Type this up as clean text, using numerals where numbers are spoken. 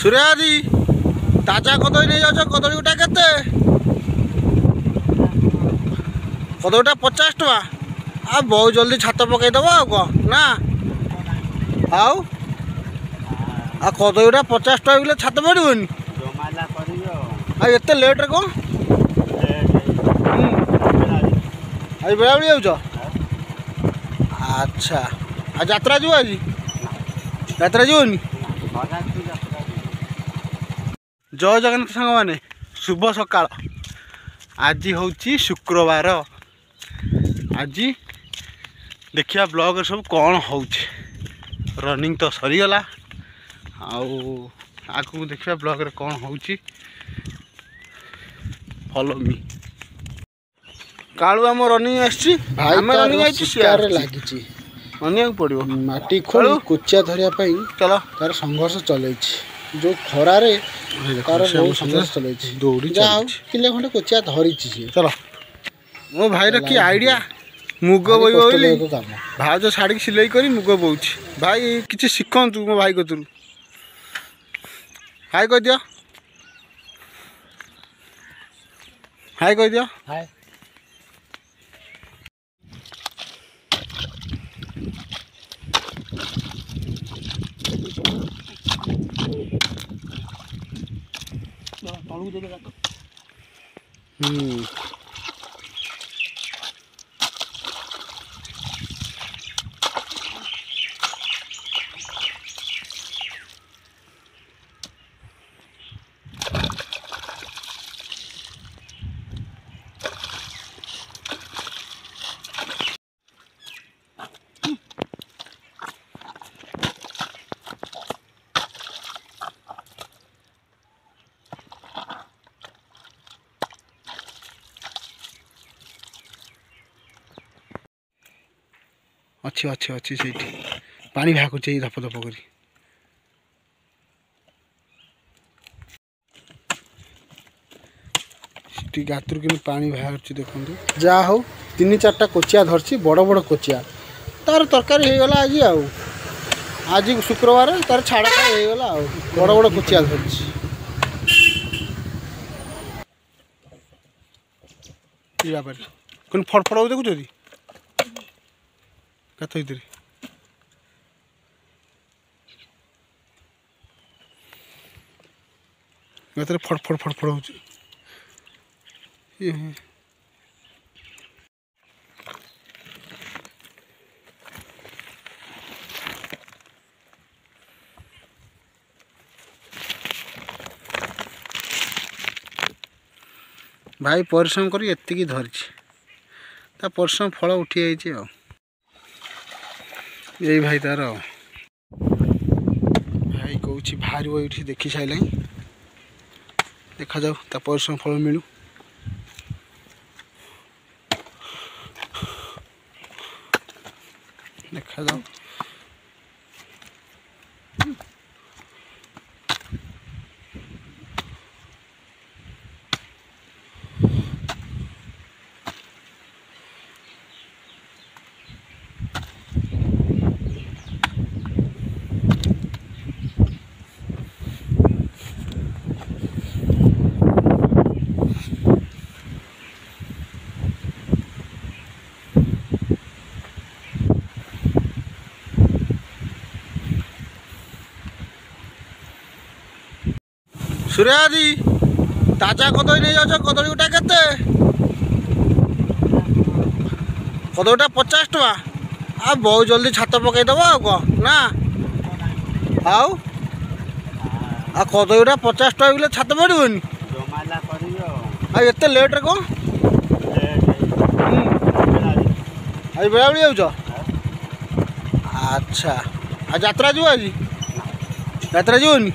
सूर्यादी ताजा कदली नहीं जाओ कदली गोटा केते कदली गोटा 50 टका आ बहुत जल्दी छात पकईदब आ ना आउ आ कदली गोटा 50 टका बोले छात पड़ोनी एत लेट्रे कौन आज बेला बेली जाऊच अच्छा आ यात्रा जीव आज यात्रा जीवनी जय जगन्नाथ सांग मैंने शुभ सकाळ आज हूँ शुक्रवार आज देखिया ब्लॉग सब कौन हो रनिंग तो सरीगला आगू देखिया ब्लॉग रे कौन हो फॉलो मी कालू आम रनिंग आसी लगी पड़ो माटी खोल कुचिया धरिया चलो तार संघर्ष चल जो खरारे तार संघर्ष चल दौड़ी किले खंडे कुचिया धरी चलो मो भाई रखी आइडिया मुग बोई भाज शाड़ी सिलाई कर मुग बोच भाई किसी शिखु मो भाई कतरू हाय कह दियो हाय कह दियो हाय अच्छी अच्छी अच्छी से पानी भाग चाहिए धप धप कर गातर के पानी बाहर देखते जा हो 3-4टा कोचिया धरची बड़ बड़ कोचिया तार तरकारी हो गला आज शुक्रवार तार छाड़ा हो गला बड़ बड़ कोचिया धरची कौन फड़फड़ हो देखुच कथ भर फड़फड़ फड़फड़ हो भाई परिश्रम कर एति धरी परिश्रम फल उठी जाइए यही भाई तार भाई कौन बाहर ये देखी सारे देखा जाऊ ता परिश्रम फल मिलू देखा जाऊ सूर्यादी ताजा कदली नहीं जाओ कदली गोटा केते कदली गोटा 50 टका आ बहुत जल्दी छात पकईदब आ ना आउ आ कदली गोटा 50 टका बोले छात पड़ोनी एत लेट्रे कौन आज बेला बेली जाऊच अच्छा आ यात्रा जीव आज यात्रा जीवनी